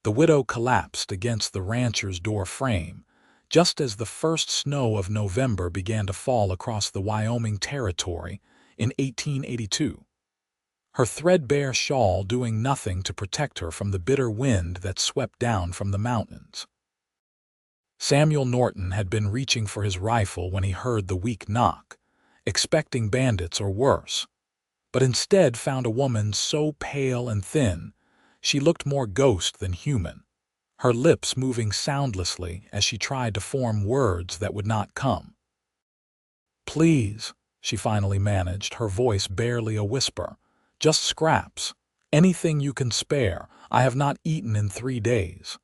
The widow collapsed against the rancher's door frame, just as the first snow of November began to fall across the Wyoming Territory in 1882. Her threadbare shawl doing nothing to protect her from the bitter wind that swept down from the mountains. Samuel Norton had been reaching for his rifle when he heard the weak knock, expecting bandits or worse, but instead found a woman so pale and thin she looked more ghost than human, her lips moving soundlessly as she tried to form words that would not come. "Please," she finally managed, her voice barely a whisper. "Just scraps. Anything you can spare. I have not eaten in 3 days."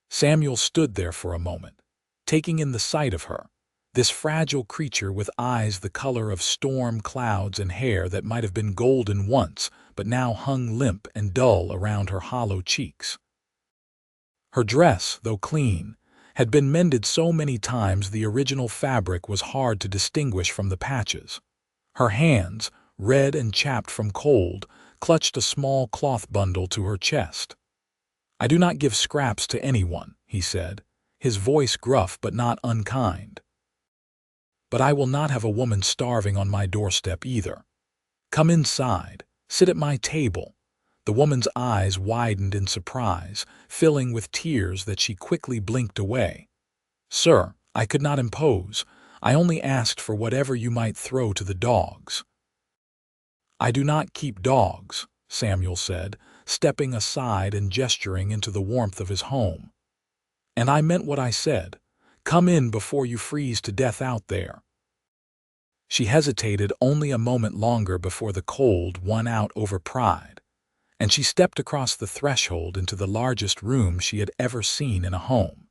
Samuel stood there for a moment, taking in the sight of her, this fragile creature with eyes the color of storm clouds and hair that might have been golden once but now hung limp and dull around her hollow cheeks. Her dress, though clean, had been mended so many times the original fabric was hard to distinguish from the patches. Her hands, red and chapped from cold, clutched a small cloth bundle to her chest. "I do not give scraps to anyone," he said, his voice gruff but not unkind. "But I will not have a woman starving on my doorstep either. Come inside, sit at my table." The woman's eyes widened in surprise, filling with tears that she quickly blinked away. "Sir, I could not impose. I only asked for whatever you might throw to the dogs." "I do not keep dogs," Samuel said, stepping aside and gesturing into the warmth of his home. "And I meant what I said. Come in before you freeze to death out there." She hesitated only a moment longer before the cold won out over pride, and she stepped across the threshold into the largest room she had ever seen in a home.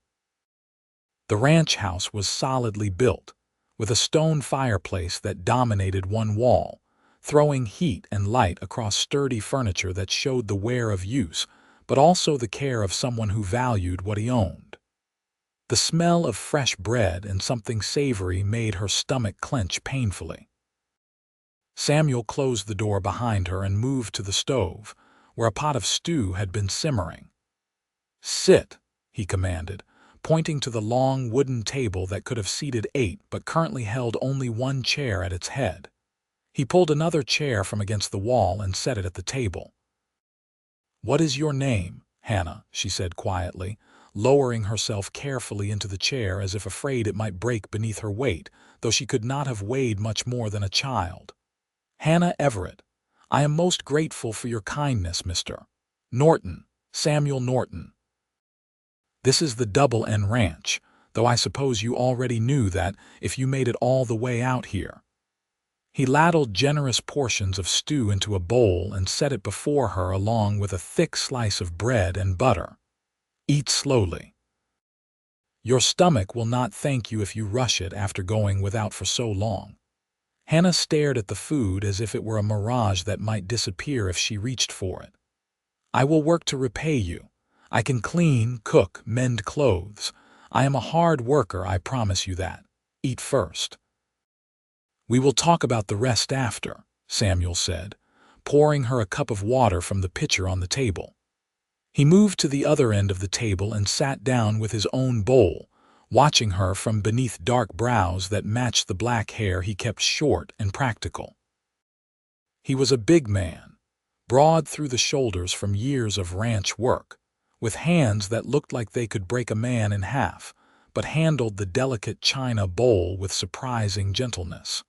The ranch house was solidly built, with a stone fireplace that dominated one wall, throwing heat and light across sturdy furniture that showed the wear of use, but also the care of someone who valued what he owned. The smell of fresh bread and something savory made her stomach clench painfully. Samuel closed the door behind her and moved to the stove, where a pot of stew had been simmering. "Sit," he commanded, pointing to the long wooden table that could have seated 8 but currently held only one chair at its head. He pulled another chair from against the wall and set it at the table. "What is your name, Hannah?" she said quietly, lowering herself carefully into the chair as if afraid it might break beneath her weight, though she could not have weighed much more than a child. "Hannah Everett. I am most grateful for your kindness, Mr. Norton, Samuel Norton. This is the Double N Ranch, though I suppose you already knew that if you made it all the way out here." He ladled generous portions of stew into a bowl and set it before her along with a thick slice of bread and butter. "Eat slowly. Your stomach will not thank you if you rush it after going without for so long." Hannah stared at the food as if it were a mirage that might disappear if she reached for it. "I will work to repay you. I can clean, cook, mend clothes. I am a hard worker, I promise you that. Eat first." "We will talk about the rest after," Samuel said, pouring her a cup of water from the pitcher on the table. He moved to the other end of the table and sat down with his own bowl, watching her from beneath dark brows that matched the black hair he kept short and practical. He was a big man, broad through the shoulders from years of ranch work, with hands that looked like they could break a man in half, but handled the delicate china bowl with surprising gentleness.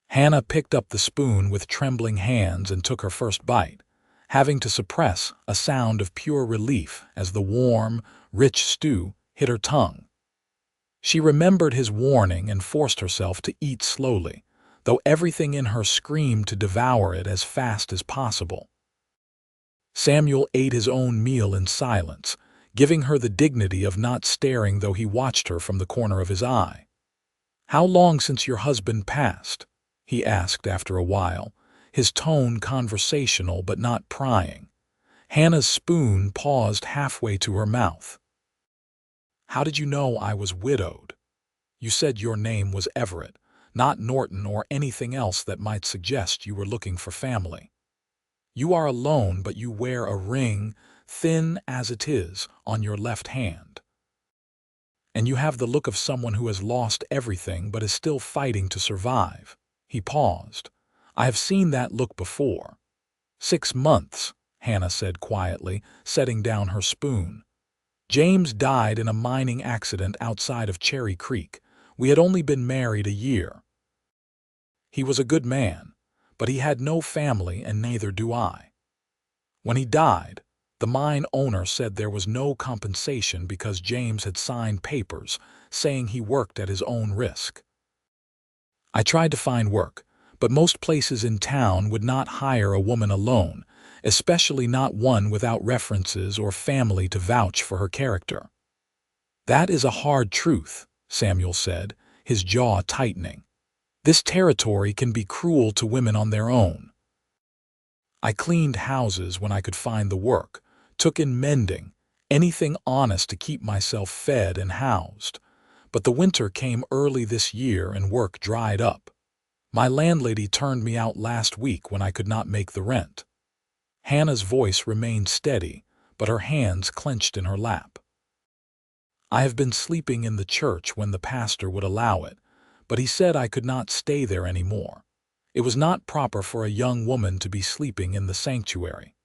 Hannah picked up the spoon with trembling hands and took her first bite, having to suppress a sound of pure relief as the warm, rich stew hit her tongue. She remembered his warning and forced herself to eat slowly, though everything in her screamed to devour it as fast as possible. Samuel ate his own meal in silence, giving her the dignity of not staring though he watched her from the corner of his eye. "How long since your husband passed?" he asked after a while, his tone conversational but not prying. Hannah's spoon paused halfway to her mouth. "How did you know I was widowed? You said your name was Everett, not Norton or anything else that might suggest you were looking for family. You are alone, but you wear a ring, thin as it is, on your left hand. And you have the look of someone who has lost everything but is still fighting to survive." He paused. "I have seen that look before." 6 months, Hannah said quietly, setting down her spoon. "James died in a mining accident outside of Cherry Creek. We had only been married a year. He was a good man, but he had no family, and neither do I. When he died, the mine owner said there was no compensation because James had signed papers saying he worked at his own risk. I tried to find work, but most places in town would not hire a woman alone, especially not one without references or family to vouch for her character." "That is a hard truth," Samuel said, his jaw tightening. "This territory can be cruel to women on their own. I cleaned houses when I could find the work, took in mending, anything honest to keep myself fed and housed. But the winter came early this year and work dried up. My landlady turned me out last week when I could not make the rent." Hannah's voice remained steady, but her hands clenched in her lap. "I have been sleeping in the church when the pastor would allow it, but he said I could not stay there anymore. It was not proper for a young woman to be sleeping in the sanctuary.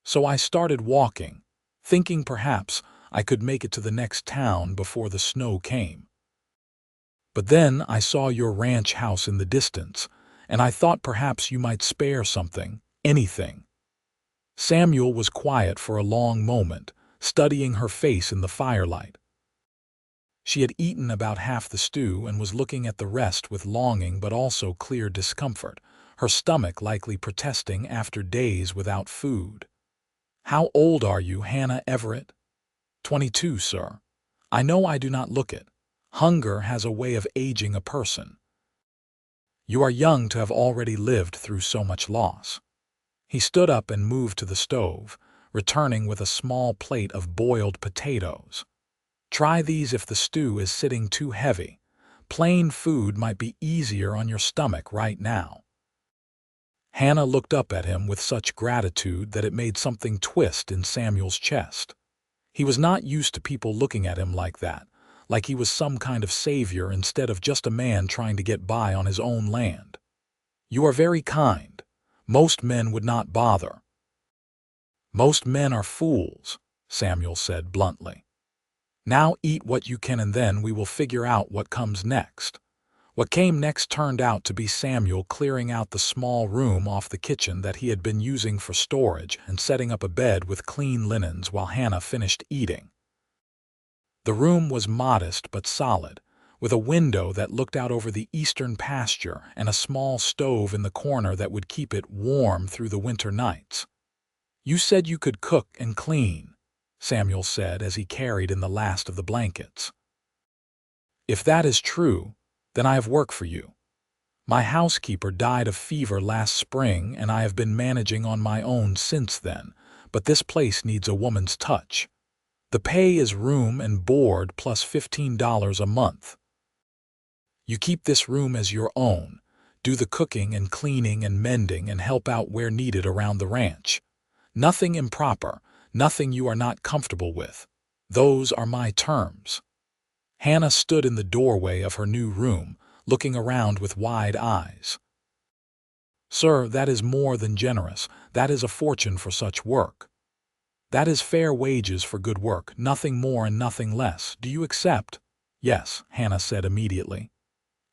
So I started walking, thinking perhaps I could make it to the next town before the snow came. But then I saw your ranch house in the distance, and I thought perhaps you might spare something, anything." Samuel was quiet for a long moment, studying her face in the firelight. She had eaten about half the stew and was looking at the rest with longing but also clear discomfort, her stomach likely protesting after days without food. "How old are you, Hannah Everett?" 22, sir. I know I do not look it. Hunger has a way of aging a person. You are young to have already lived through so much loss." He stood up and moved to the stove, returning with a small plate of boiled potatoes. "Try these if the stew is sitting too heavy. Plain food might be easier on your stomach right now." Hannah looked up at him with such gratitude that it made something twist in Samuel's chest. He was not used to people looking at him like that, like he was some kind of savior instead of just a man trying to get by on his own land. "You are very kind. Most men would not bother." "Most men are fools," Samuel said bluntly. "Now eat what you can and then we will figure out what comes next." What came next turned out to be Samuel clearing out the small room off the kitchen that he had been using for storage and setting up a bed with clean linens while Hannah finished eating. The room was modest but solid, with a window that looked out over the eastern pasture and a small stove in the corner that would keep it warm through the winter nights. "You said you could cook and clean," Samuel said as he carried in the last of the blankets. "If that is true, then I have work for you. My housekeeper died of fever last spring and I have been managing on my own since then, but this place needs a woman's touch. The pay is room and board plus $15 a month. You keep this room as your own, do the cooking and cleaning and mending and help out where needed around the ranch. Nothing improper, nothing you are not comfortable with. Those are my terms." Hannah stood in the doorway of her new room, looking around with wide eyes. "Sir, that is more than generous. That is a fortune for such work. That is fair wages for good work, nothing more and nothing less. Do you accept?" "Yes," Hannah said immediately.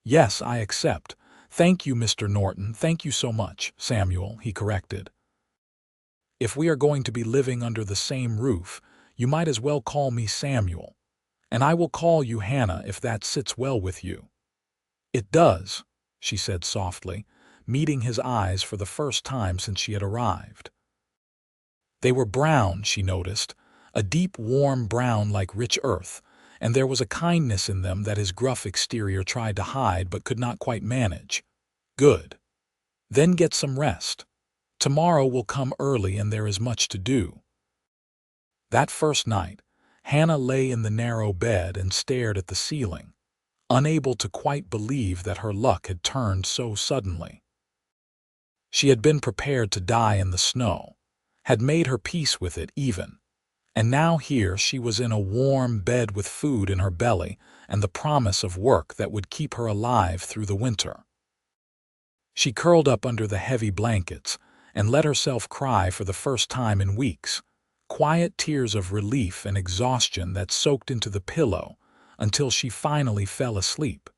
"Yes, I accept. Thank you, Mr. Norton. Thank you so much, Samuel," he corrected. "If we are going to be living under the same roof, you might as well call me Samuel. And I will call you Hannah if that sits well with you." "It does," she said softly, meeting his eyes for the first time since she had arrived. They were brown, she noticed, a deep warm brown like rich earth, and there was a kindness in them that his gruff exterior tried to hide but could not quite manage. "Good. Then get some rest. Tomorrow will come early and there is much to do." That first night, Hannah lay in the narrow bed and stared at the ceiling, unable to quite believe that her luck had turned so suddenly. She had been prepared to die in the snow, had made her peace with it even, And now here she was in a warm bed with food in her belly and the promise of work that would keep her alive through the winter. She curled up under the heavy blankets and let herself cry for the first time in weeks, quiet tears of relief and exhaustion that soaked into the pillow until she finally fell asleep.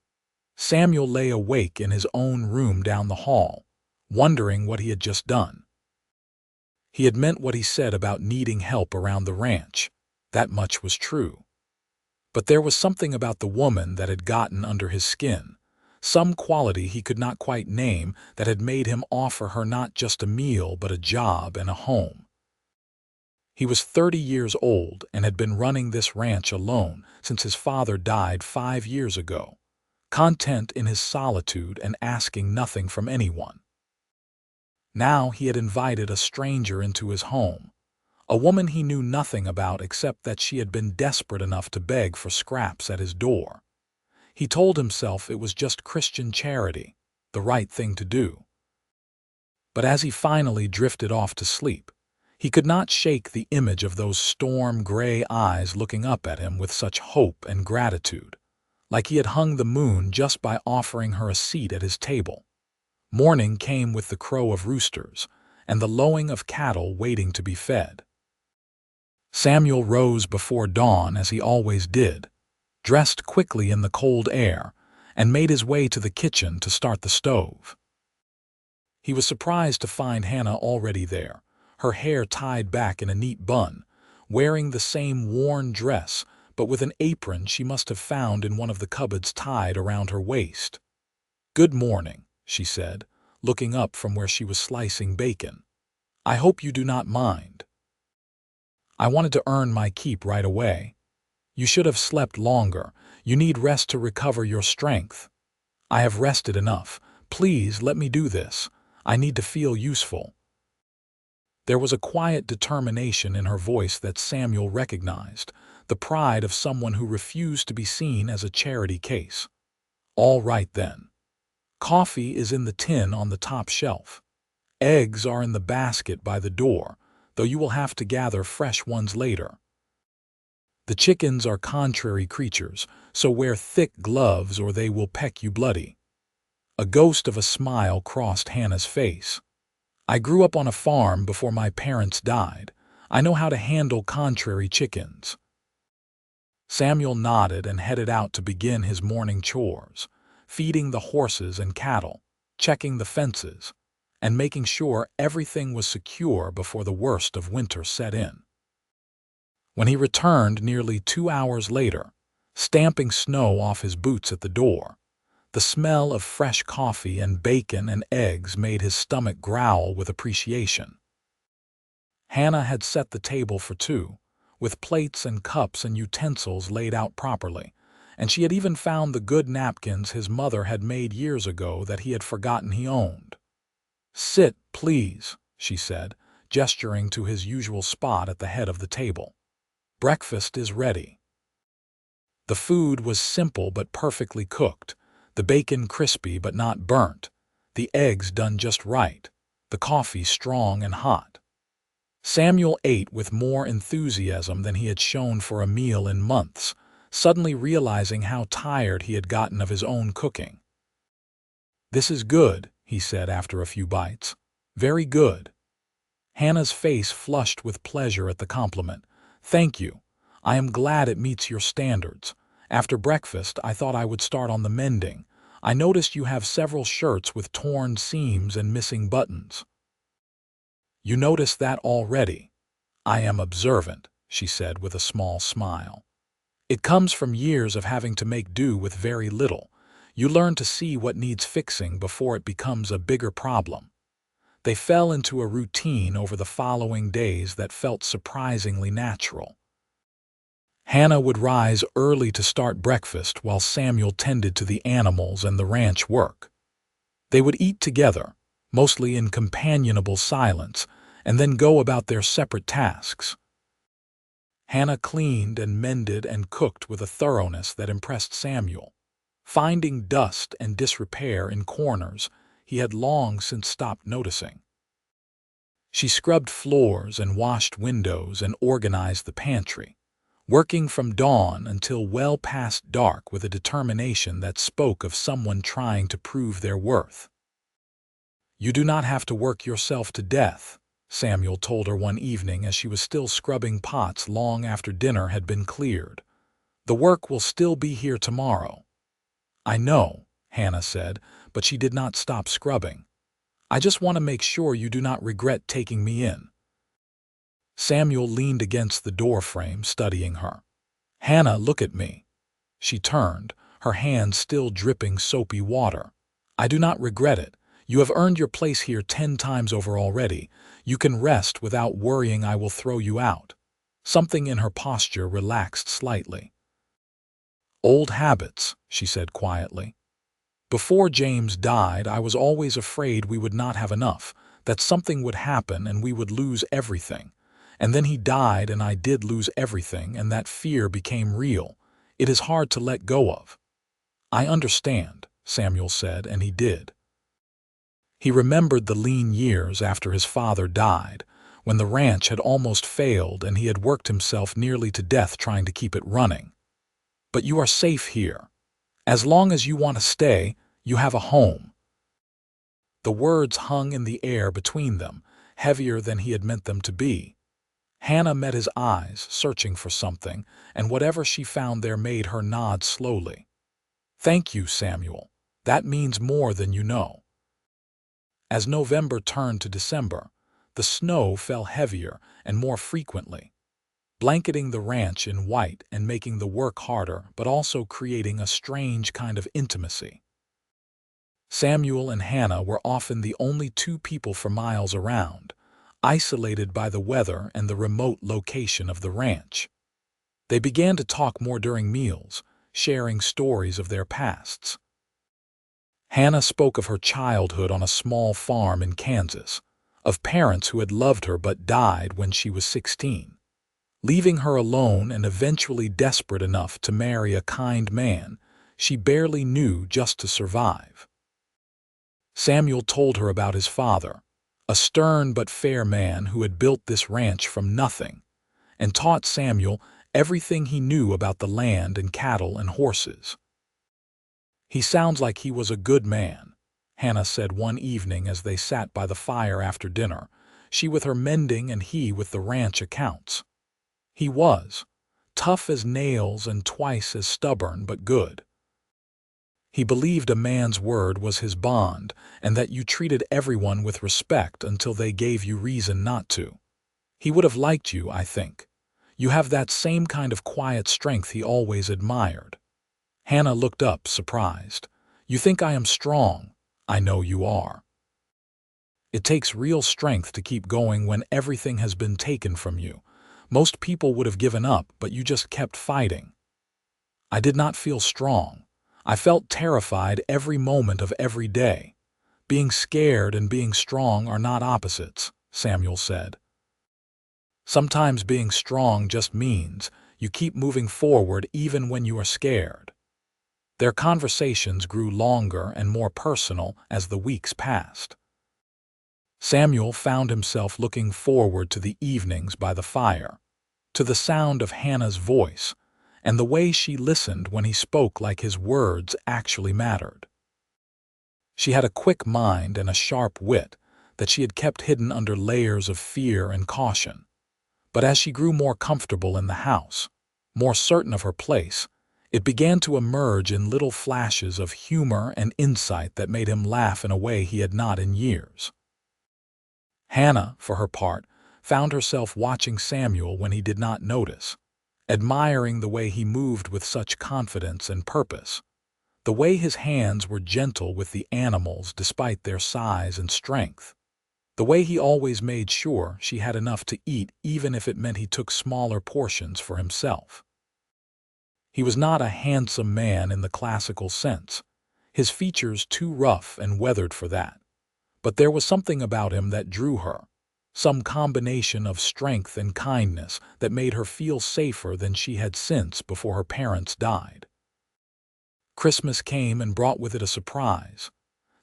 Samuel lay awake in his own room down the hall, wondering what he had just done. He had meant what he said about needing help around the ranch. That much was true. But there was something about the woman that had gotten under his skin, some quality he could not quite name that had made him offer her not just a meal but a job and a home. He was 30 years old and had been running this ranch alone since his father died 5 years ago, content in his solitude and asking nothing from anyone. Now he had invited a stranger into his home, a woman he knew nothing about except that she had been desperate enough to beg for scraps at his door. He told himself it was just Christian charity, the right thing to do. But as he finally drifted off to sleep, he could not shake the image of those storm-gray eyes looking up at him with such hope and gratitude, like he had hung the moon just by offering her a seat at his table. Morning came with the crow of roosters and the lowing of cattle waiting to be fed. Samuel rose before dawn as he always did, dressed quickly in the cold air, and made his way to the kitchen to start the stove. He was surprised to find Hannah already there, her hair tied back in a neat bun, wearing the same worn dress but with an apron she must have found in one of the cupboards tied around her waist. "Good morning," she said, looking up from where she was slicing bacon. "I hope you do not mind. I wanted to earn my keep right away. You should have slept longer. You need rest to recover your strength. I have rested enough. Please let me do this. I need to feel useful." There was a quiet determination in her voice that Samuel recognized, the pride of someone who refused to be seen as a charity case. "All right then. Coffee is in the tin on the top shelf. Eggs are in the basket by the door, though you will have to gather fresh ones later. The chickens are contrary creatures, so wear thick gloves or they will peck you bloody." A ghost of a smile crossed Hannah's face. "I grew up on a farm before my parents died. I know how to handle contrary chickens." Samuel nodded and headed out to begin his morning chores, feeding the horses and cattle, checking the fences, and making sure everything was secure before the worst of winter set in. When he returned nearly 2 hours later, stamping snow off his boots at the door, the smell of fresh coffee and bacon and eggs made his stomach growl with appreciation. Hannah had set the table for two, with plates and cups and utensils laid out properly, and she had even found the good napkins his mother had made years ago that he had forgotten he owned. "Sit, please," she said, gesturing to his usual spot at the head of the table. "Breakfast is ready." The food was simple but perfectly cooked, the bacon crispy but not burnt, the eggs done just right, the coffee strong and hot. Samuel ate with more enthusiasm than he had shown for a meal in months, suddenly realizing how tired he had gotten of his own cooking. "This is good," he said after a few bites. "Very good." Hannah's face flushed with pleasure at the compliment. "Thank you. I am glad it meets your standards. After breakfast, I thought I would start on the mending. I noticed you have several shirts with torn seams and missing buttons." "You noticed that already. I am observant," she said with a small smile. "It comes from years of having to make do with very little. You learn to see what needs fixing before it becomes a bigger problem." They fell into a routine over the following days that felt surprisingly natural. Hannah would rise early to start breakfast while Samuel tended to the animals and the ranch work. They would eat together, mostly in companionable silence, and then go about their separate tasks. Hannah cleaned and mended and cooked with a thoroughness that impressed Samuel, finding dust and disrepair in corners he had long since stopped noticing. She scrubbed floors and washed windows and organized the pantry, working from dawn until well past dark with a determination that spoke of someone trying to prove their worth. "You do not have to work yourself to death," Samuel told her one evening as she was still scrubbing pots long after dinner had been cleared. "The work will still be here tomorrow." "I know," Hannah said, but she did not stop scrubbing. "I just want to make sure you do not regret taking me in." Samuel leaned against the doorframe, studying her. "Hannah, look at me." She turned, her hands still dripping soapy water. "I do not regret it. You have earned your place here 10 times over already. You can rest without worrying I will throw you out." Something in her posture relaxed slightly. "Old habits," she said quietly. "Before James died, I was always afraid we would not have enough, that something would happen and we would lose everything. And then he died and I did lose everything, and that fear became real. It is hard to let go of." "I understand," Samuel said, and he did. He remembered the lean years after his father died, when the ranch had almost failed and he had worked himself nearly to death trying to keep it running. "But you are safe here. As long as you want to stay, you have a home." The words hung in the air between them, heavier than he had meant them to be. Hannah met his eyes, searching for something, and whatever she found there made her nod slowly. "Thank you, Samuel. That means more than you know." As November turned to December, the snow fell heavier and more frequently, blanketing the ranch in white and making the work harder, but also creating a strange kind of intimacy. Samuel and Hannah were often the only two people for miles around, isolated by the weather and the remote location of the ranch. They began to talk more during meals, sharing stories of their pasts. Hannah spoke of her childhood on a small farm in Kansas, of parents who had loved her but died when she was 16, leaving her alone and eventually desperate enough to marry a kind man she barely knew just to survive. Samuel told her about his father, a stern but fair man who had built this ranch from nothing, and taught Samuel everything he knew about the land and cattle and horses. "He sounds like he was a good man," Hannah said one evening as they sat by the fire after dinner, she with her mending and he with the ranch accounts. "He was. Tough as nails and twice as stubborn, but good. He believed a man's word was his bond and that you treated everyone with respect until they gave you reason not to. He would have liked you, I think. You have that same kind of quiet strength he always admired." Hannah looked up, surprised. "You think I am strong? I know you are." "It takes real strength to keep going when everything has been taken from you. Most people would have given up, but you just kept fighting." "I did not feel strong. I felt terrified every moment of every day. Being scared and being strong are not opposites," Samuel said. "Sometimes being strong just means you keep moving forward even when you are scared." Their conversations grew longer and more personal as the weeks passed. Samuel found himself looking forward to the evenings by the fire, to the sound of Hannah's voice, and the way she listened when he spoke like his words actually mattered. She had a quick mind and a sharp wit that she had kept hidden under layers of fear and caution. But as she grew more comfortable in the house, more certain of her place, it began to emerge in little flashes of humor and insight that made him laugh in a way he had not in years. Hannah, for her part, found herself watching Samuel when he did not notice, admiring the way he moved with such confidence and purpose, the way his hands were gentle with the animals despite their size and strength, the way he always made sure she had enough to eat even if it meant he took smaller portions for himself. He was not a handsome man in the classical sense, his features too rough and weathered for that. But there was something about him that drew her, some combination of strength and kindness that made her feel safer than she had since before her parents died. Christmas came and brought with it a surprise.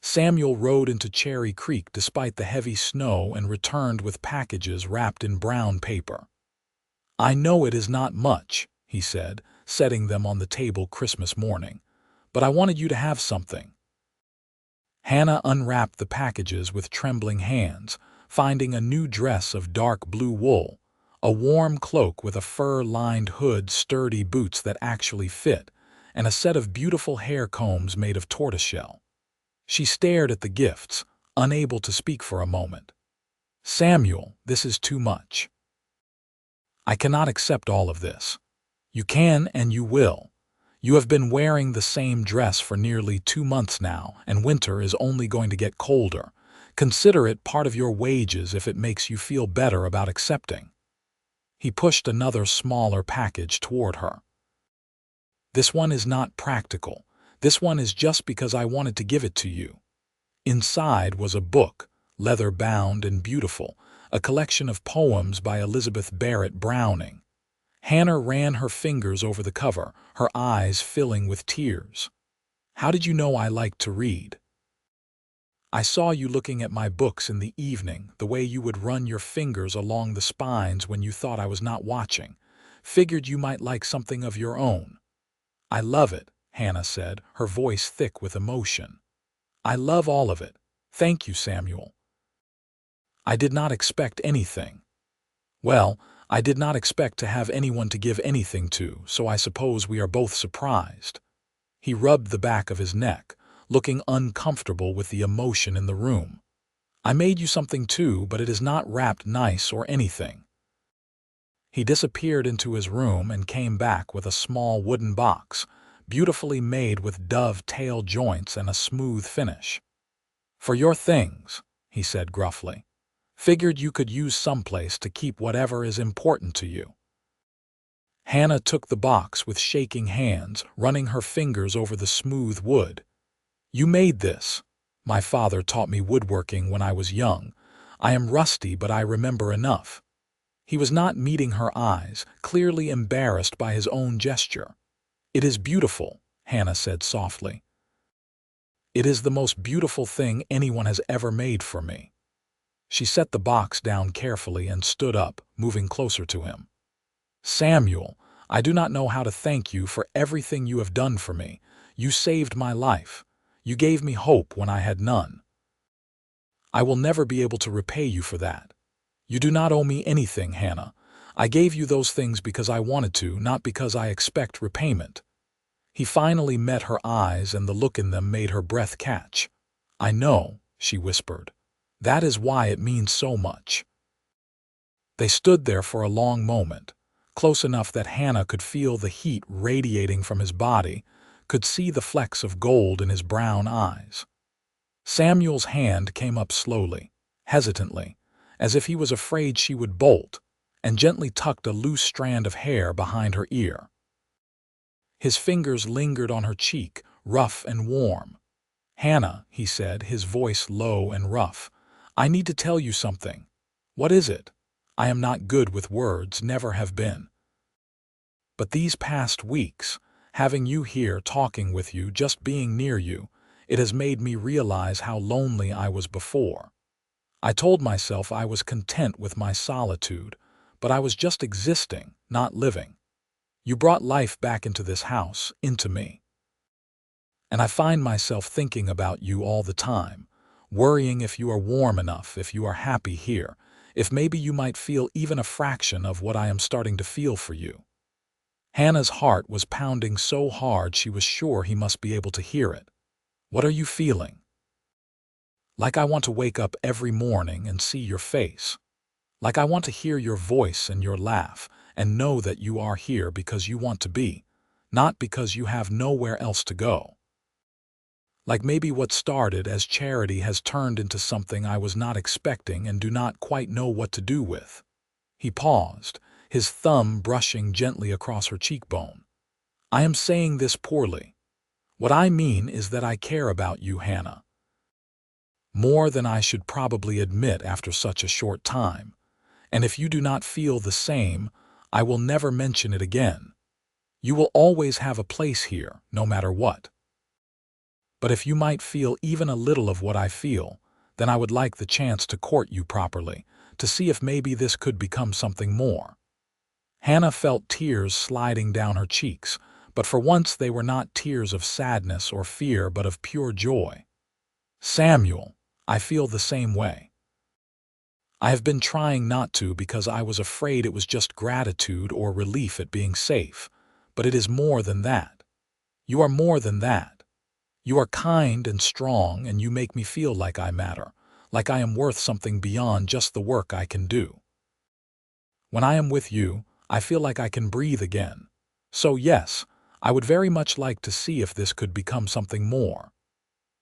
Samuel rode into Cherry Creek despite the heavy snow and returned with packages wrapped in brown paper. "I know it is not much," he said, setting them on the table Christmas morning, "but I wanted you to have something." Hannah unwrapped the packages with trembling hands, finding a new dress of dark blue wool, a warm cloak with a fur-lined hood, sturdy boots that actually fit, and a set of beautiful hair combs made of tortoiseshell. She stared at the gifts, unable to speak for a moment. "Samuel, this is too much. I cannot accept all of this." "You can and you will. You have been wearing the same dress for nearly 2 months now, and winter is only going to get colder. Consider it part of your wages if it makes you feel better about accepting." He pushed another smaller package toward her. "This one is not practical. This one is just because I wanted to give it to you." Inside was a book, leather-bound and beautiful, a collection of poems by Elizabeth Barrett Browning. Hannah ran her fingers over the cover, her eyes filling with tears. "How did you know I liked to read?" "I saw you looking at my books in the evening, the way you would run your fingers along the spines when you thought I was not watching. Figured you might like something of your own." "I love it," Hannah said, her voice thick with emotion. "I love all of it. Thank you, Samuel." "I did not expect anything." "Well, I did not expect to have anyone to give anything to, so I suppose we are both surprised." He rubbed the back of his neck, looking uncomfortable with the emotion in the room. "I made you something too, but it is not wrapped nice or anything." He disappeared into his room and came back with a small wooden box, beautifully made with dove-tail joints and a smooth finish. "For your things," he said gruffly. "Figured you could use someplace to keep whatever is important to you." Hannah took the box with shaking hands, running her fingers over the smooth wood. "You made this. My father taught me woodworking when I was young. I am rusty, but I remember enough." He was not meeting her eyes, clearly embarrassed by his own gesture. "It is beautiful," Hannah said softly. "It is the most beautiful thing anyone has ever made for me." She set the box down carefully and stood up, moving closer to him. "Samuel, I do not know how to thank you for everything you have done for me. You saved my life. You gave me hope when I had none. I will never be able to repay you for that. You do not owe me anything, Hannah. I gave you those things because I wanted to, not because I expect repayment." He finally met her eyes, and the look in them made her breath catch. "I know," she whispered. "That is why it means so much." They stood there for a long moment, close enough that Hannah could feel the heat radiating from his body, could see the flecks of gold in his brown eyes. Samuel's hand came up slowly, hesitantly, as if he was afraid she would bolt, and gently tucked a loose strand of hair behind her ear. His fingers lingered on her cheek, rough and warm. "Hannah," he said, his voice low and rough, "I need to tell you something." "What is it?" "I am not good with words, never have been. But these past weeks, having you here, talking with you, just being near you, it has made me realize how lonely I was before. I told myself I was content with my solitude, but I was just existing, not living. You brought life back into this house, into me. And I find myself thinking about you all the time, worrying if you are warm enough, if you are happy here, if maybe you might feel even a fraction of what I am starting to feel for you." Hannah's heart was pounding so hard she was sure he must be able to hear it. "What are you feeling?" "Like I want to wake up every morning and see your face. Like I want to hear your voice and your laugh, and know that you are here because you want to be, not because you have nowhere else to go. Like maybe what started as charity has turned into something I was not expecting and do not quite know what to do with." He paused, his thumb brushing gently across her cheekbone. "I am saying this poorly. What I mean is that I care about you, Hannah. More than I should probably admit after such a short time. And if you do not feel the same, I will never mention it again. You will always have a place here, no matter what. But if you might feel even a little of what I feel, then I would like the chance to court you properly, to see if maybe this could become something more." Hannah felt tears sliding down her cheeks, but for once they were not tears of sadness or fear but of pure joy. "Samuel, I feel the same way. I have been trying not to because I was afraid it was just gratitude or relief at being safe, but it is more than that. You are more than that. You are kind and strong, and you make me feel like I matter, like I am worth something beyond just the work I can do. When I am with you, I feel like I can breathe again. So yes, I would very much like to see if this could become something more."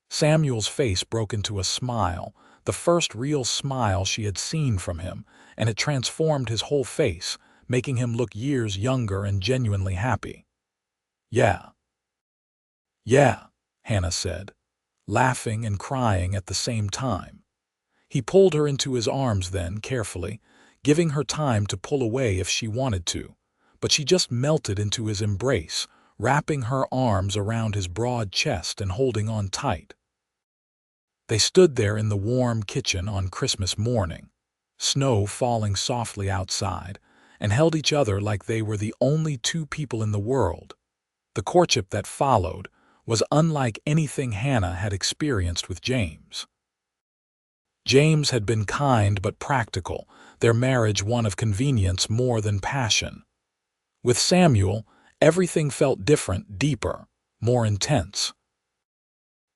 Samuel's face broke into a smile, the first real smile she had seen from him, and it transformed his whole face, making him look years younger and genuinely happy. "Yeah. Yeah," Hannah said, laughing and crying at the same time. He pulled her into his arms then, carefully, giving her time to pull away if she wanted to, but she just melted into his embrace, wrapping her arms around his broad chest and holding on tight. They stood there in the warm kitchen on Christmas morning, snow falling softly outside, and held each other like they were the only two people in the world. The courtship that followed was unlike anything Hannah had experienced with James. James had been kind but practical, their marriage one of convenience more than passion. With Samuel, everything felt different, deeper, more intense.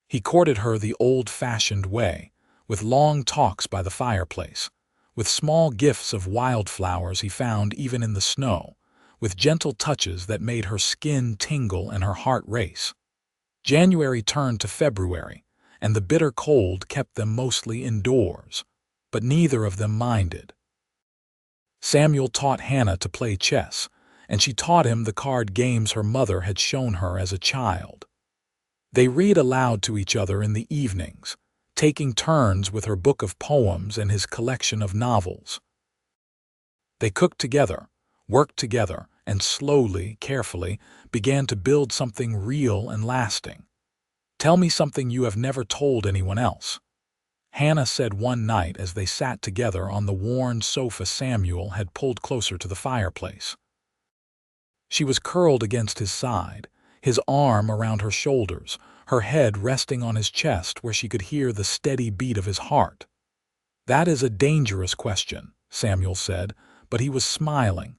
He courted her the old-fashioned way, with long talks by the fireplace, with small gifts of wildflowers he found even in the snow, with gentle touches that made her skin tingle and her heart race. January turned to February, and the bitter cold kept them mostly indoors, but neither of them minded. Samuel taught Hannah to play chess, and she taught him the card games her mother had shown her as a child. They read aloud to each other in the evenings, taking turns with her book of poems and his collection of novels. They cooked together, worked together, and slowly, carefully, began to build something real and lasting. "Tell me something you have never told anyone else," Hannah said one night as they sat together on the worn sofa Samuel had pulled closer to the fireplace. She was curled against his side, his arm around her shoulders, her head resting on his chest where she could hear the steady beat of his heart. "That is a dangerous question," Samuel said, but he was smiling.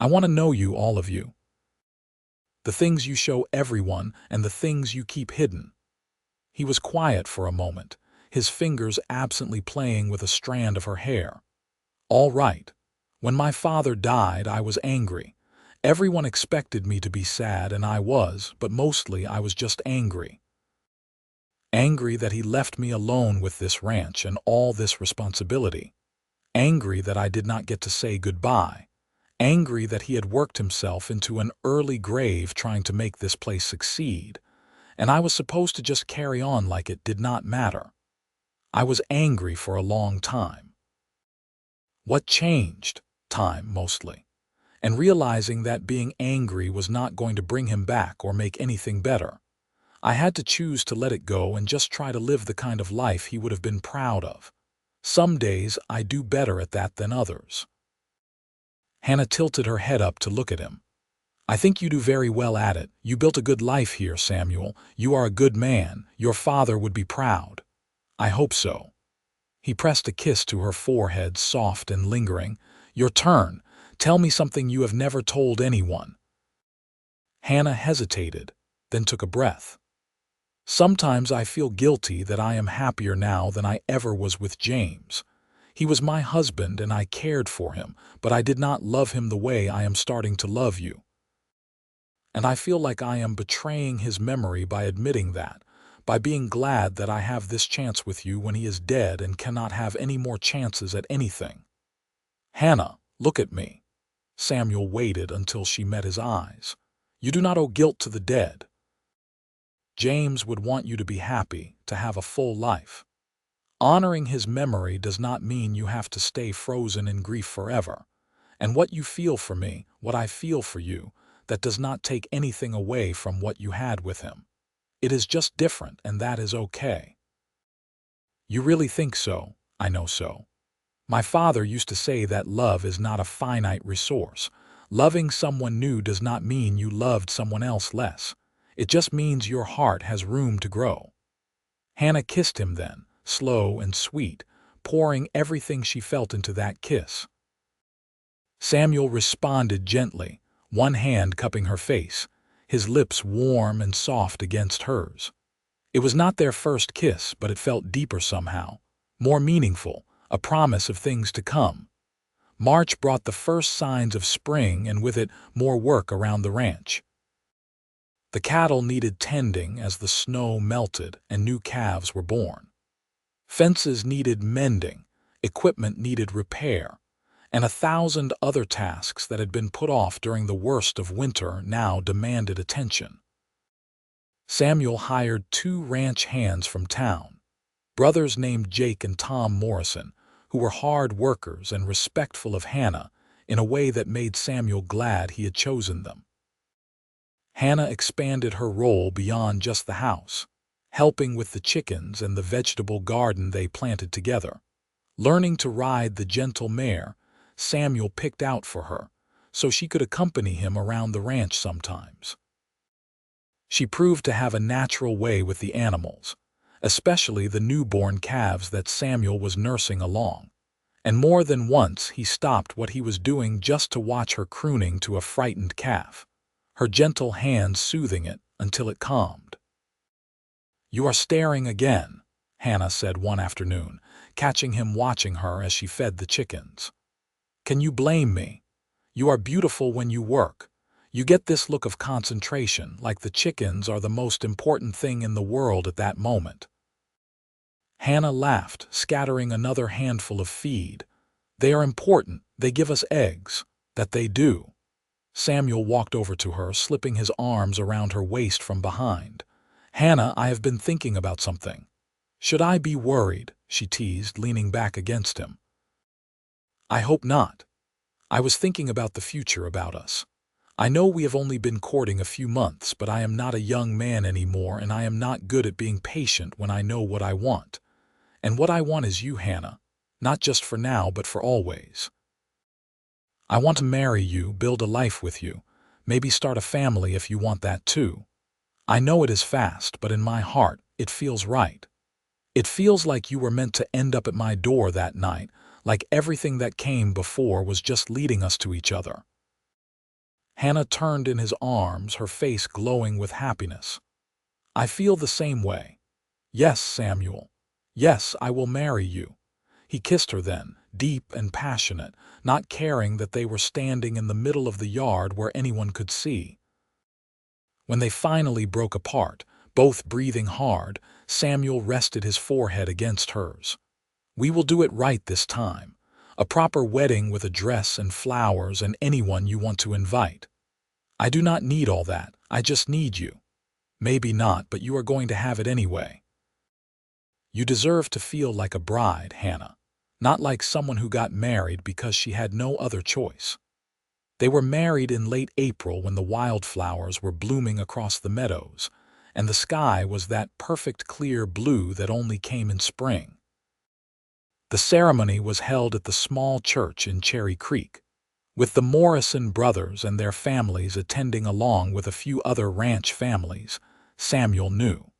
"I want to know you, all of you. The things you show everyone and the things you keep hidden." He was quiet for a moment, his fingers absently playing with a strand of her hair. "All right. When my father died, I was angry. Everyone expected me to be sad, and I was, but mostly I was just angry. Angry that he left me alone with this ranch and all this responsibility. Angry that I did not get to say goodbye. Angry that he had worked himself into an early grave trying to make this place succeed, and I was supposed to just carry on like it did not matter. I was angry for a long time. What changed? Time, mostly. And realizing that being angry was not going to bring him back or make anything better. I had to choose to let it go and just try to live the kind of life he would have been proud of. Some days I do better at that than others. Hannah tilted her head up to look at him. "I think you do very well at it. You built a good life here, Samuel. You are a good man. Your father would be proud." "I hope so." He pressed a kiss to her forehead, soft and lingering. "Your turn. Tell me something you have never told anyone." Hannah hesitated, then took a breath. "Sometimes I feel guilty that I am happier now than I ever was with James. He was my husband and I cared for him, but I did not love him the way I am starting to love you. And I feel like I am betraying his memory by admitting that, by being glad that I have this chance with you when he is dead and cannot have any more chances at anything." "Hannah, look at me." Samuel waited until she met his eyes. "You do not owe guilt to the dead. James would want you to be happy, to have a full life. Honoring his memory does not mean you have to stay frozen in grief forever. And what you feel for me, what I feel for you, that does not take anything away from what you had with him. It is just different, and that is okay. You really think so? I know so. My father used to say that love is not a finite resource. Loving someone new does not mean you loved someone else less. It just means your heart has room to grow. Hannah kissed him then, slow and sweet, pouring everything she felt into that kiss. Samuel responded gently, one hand cupping her face, his lips warm and soft against hers. It was not their first kiss, but it felt deeper somehow, more meaningful, a promise of things to come. March brought the first signs of spring, and with it, more work around the ranch. The cattle needed tending as the snow melted and new calves were born. Fences needed mending, equipment needed repair, and 1,000 other tasks that had been put off during the worst of winter now demanded attention. Samuel hired 2 ranch hands from town, brothers named Jake and Tom Morrison, who were hard workers and respectful of Hannah in a way that made Samuel glad he had chosen them. Hannah expanded her role beyond just the house, helping with the chickens and the vegetable garden they planted together. Learning to ride the gentle mare Samuel picked out for her, so she could accompany him around the ranch sometimes. She proved to have a natural way with the animals, especially the newborn calves that Samuel was nursing along, and more than once he stopped what he was doing just to watch her crooning to a frightened calf, her gentle hands soothing it until it calmed. "You are staring again," Hannah said one afternoon, catching him watching her as she fed the chickens. "Can you blame me? You are beautiful when you work. You get this look of concentration, like the chickens are the most important thing in the world at that moment." Hannah laughed, scattering another handful of feed. "They are important. They give us eggs." "That they do." Samuel walked over to her, slipping his arms around her waist from behind. "Hannah, I have been thinking about something." "Should I be worried?" she teased, leaning back against him. "I hope not. I was thinking about the future, about us. I know we have only been courting a few months, but I am not a young man anymore, and I am not good at being patient when I know what I want. And what I want is you, Hannah, not just for now, but for always. I want to marry you, build a life with you, maybe start a family if you want that too. I know it is fast, but in my heart, it feels right. It feels like you were meant to end up at my door that night, like everything that came before was just leading us to each other." Hannah turned in his arms, her face glowing with happiness. "I feel the same way. Yes, Samuel. Yes, I will marry you." He kissed her then, deep and passionate, not caring that they were standing in the middle of the yard where anyone could see. When they finally broke apart, both breathing hard, Samuel rested his forehead against hers. "We will do it right this time. A proper wedding with a dress and flowers and anyone you want to invite. I do not need all that, I just need you. Maybe not, but you are going to have it anyway. You deserve to feel like a bride, Hannah, not like someone who got married because she had no other choice." They were married in late April when the wildflowers were blooming across the meadows, and the sky was that perfect clear blue that only came in spring. The ceremony was held at the small church in Cherry Creek, with the Morrison brothers and their families attending along with a few other ranch families Samuel knew.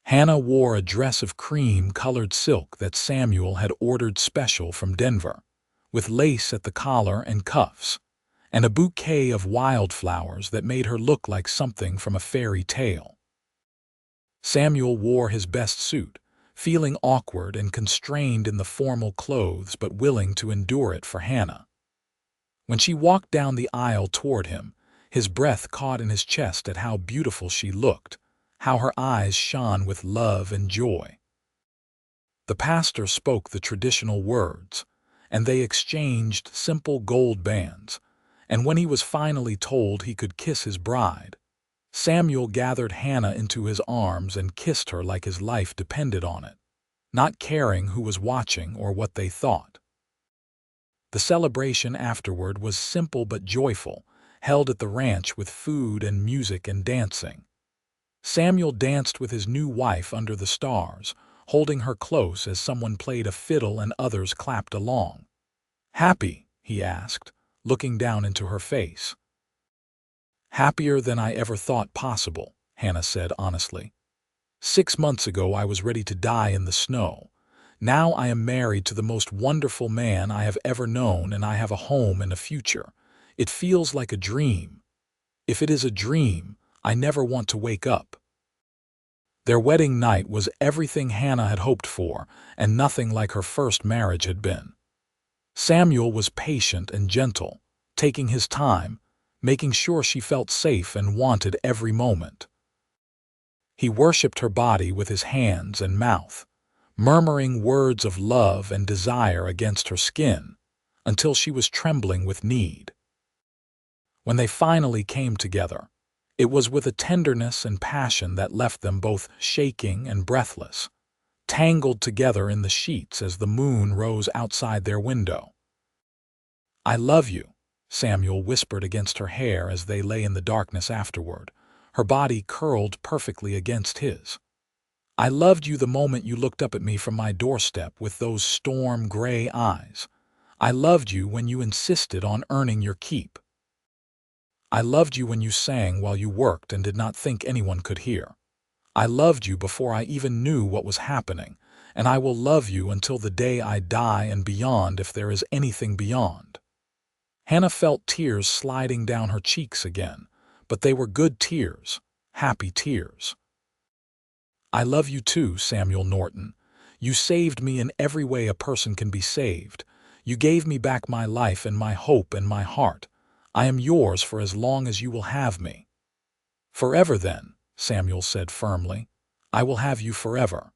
Hannah wore a dress of cream-colored silk that Samuel had ordered special from Denver, with lace at the collar and cuffs, and a bouquet of wildflowers that made her look like something from a fairy tale. Samuel wore his best suit, feeling awkward and constrained in the formal clothes but willing to endure it for Hannah. When she walked down the aisle toward him, his breath caught in his chest at how beautiful she looked, how her eyes shone with love and joy. The pastor spoke the traditional words, and they exchanged simple gold bands, and when he was finally told he could kiss his bride, Samuel gathered Hannah into his arms and kissed her like his life depended on it, not caring who was watching or what they thought. The celebration afterward was simple but joyful, held at the ranch with food and music and dancing. Samuel danced with his new wife under the stars, holding her close as someone played a fiddle and others clapped along. "Happy?" he asked, looking down into her face. "Happier than I ever thought possible," Hannah said honestly. 6 months ago I was ready to die in the snow. Now I am married to the most wonderful man I have ever known, and I have a home and a future. It feels like a dream. If it is a dream, I never want to wake up. Their wedding night was everything Hannah had hoped for, and nothing like her first marriage had been. Samuel was patient and gentle, taking his time, making sure she felt safe and wanted every moment. He worshipped her body with his hands and mouth, murmuring words of love and desire against her skin, until she was trembling with need. When they finally came together, it was with a tenderness and passion that left them both shaking and breathless, tangled together in the sheets as the moon rose outside their window. "I love you," Samuel whispered against her hair as they lay in the darkness afterward, her body curled perfectly against his. "I loved you the moment you looked up at me from my doorstep with those storm-gray eyes. I loved you when you insisted on earning your keep. I loved you when you sang while you worked and did not think anyone could hear. I loved you before I even knew what was happening, and I will love you until the day I die and beyond if there is anything beyond." Hannah felt tears sliding down her cheeks again, but they were good tears, happy tears. "I love you too, Samuel Norton. You saved me in every way a person can be saved. You gave me back my life and my hope and my heart. I am yours for as long as you will have me." "Forever then," Samuel said firmly. "I will have you forever."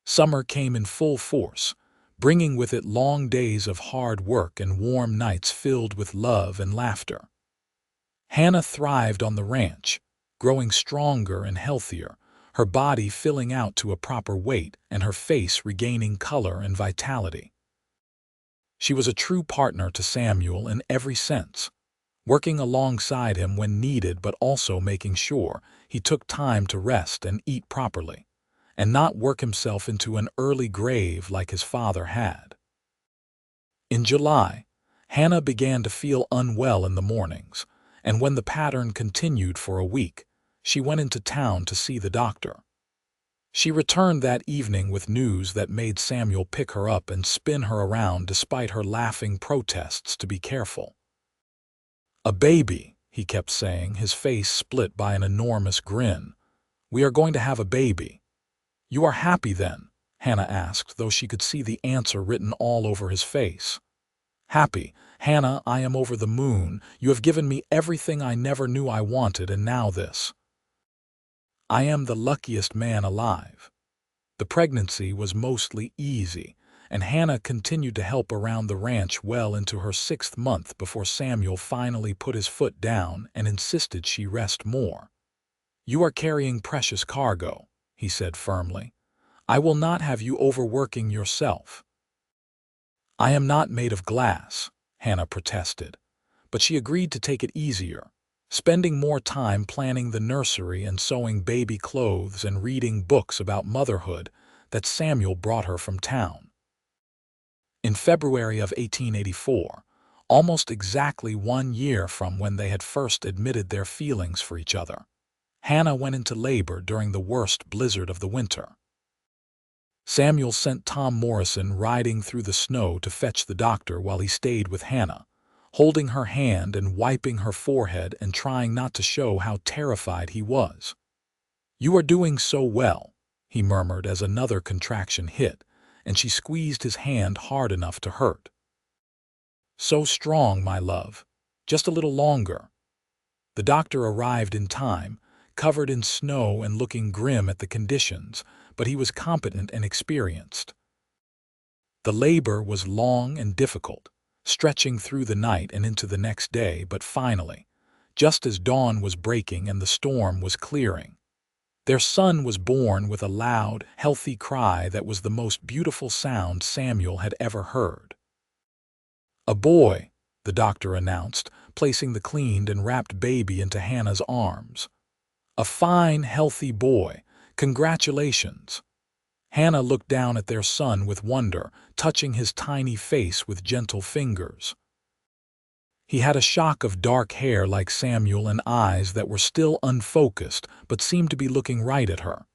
Summer came in full force, bringing with it long days of hard work and warm nights filled with love and laughter. Hannah thrived on the ranch, growing stronger and healthier, her body filling out to a proper weight and her face regaining color and vitality. She was a true partner to Samuel in every sense, working alongside him when needed but also making sure he took time to rest and eat properly, and not work himself into an early grave like his father had. In July, Hannah began to feel unwell in the mornings, and when the pattern continued for a week, she went into town to see the doctor. She returned that evening with news that made Samuel pick her up and spin her around despite her laughing protests to be careful. "A baby," he kept saying, his face split by an enormous grin. "We are going to have a baby." "You are happy then?" Hannah asked, though she could see the answer written all over his face. "Happy, Hannah, I am over the moon. You have given me everything I never knew I wanted, and now this. I am the luckiest man alive." The pregnancy was mostly easy, and Hannah continued to help around the ranch well into her 6th month before Samuel finally put his foot down and insisted she rest more. "You are carrying precious cargo," he said firmly. "I will not have you overworking yourself." "I am not made of glass," Hannah protested, but she agreed to take it easier, spending more time planning the nursery and sewing baby clothes and reading books about motherhood that Samuel brought her from town. In February of 1884, almost exactly 1 year from when they had first admitted their feelings for each other, Hannah went into labor during the worst blizzard of the winter. Samuel sent Tom Morrison riding through the snow to fetch the doctor while he stayed with Hannah, holding her hand and wiping her forehead and trying not to show how terrified he was. "You are doing so well," he murmured as another contraction hit, and she squeezed his hand hard enough to hurt. "So strong, my love. Just a little longer." The doctor arrived in time, covered in snow and looking grim at the conditions, but he was competent and experienced. The labor was long and difficult, stretching through the night and into the next day, but finally, just as dawn was breaking and the storm was clearing, their son was born with a loud, healthy cry that was the most beautiful sound Samuel had ever heard. "A boy," the doctor announced, placing the cleaned and wrapped baby into Hannah's arms. A fine, healthy boy. Congratulations." Hannah looked down at their son with wonder, touching his tiny face with gentle fingers. He had a shock of dark hair like Samuel and eyes that were still unfocused but seemed to be looking right at her.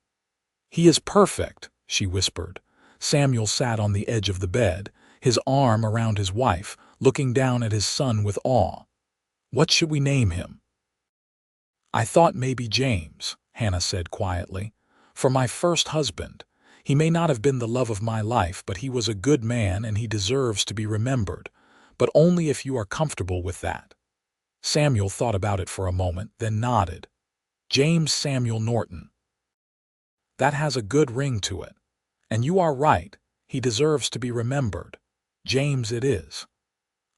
"He is perfect," she whispered. Samuel sat on the edge of the bed, his arm around his wife, looking down at his son with awe. "What should we name him?" "I thought maybe James," Hannah said quietly. "For my first husband. He may not have been the love of my life, but he was a good man and he deserves to be remembered. But only if you are comfortable with that." Samuel thought about it for a moment, then nodded. "James Samuel Norton. That has a good ring to it. And you are right, he deserves to be remembered. James it is."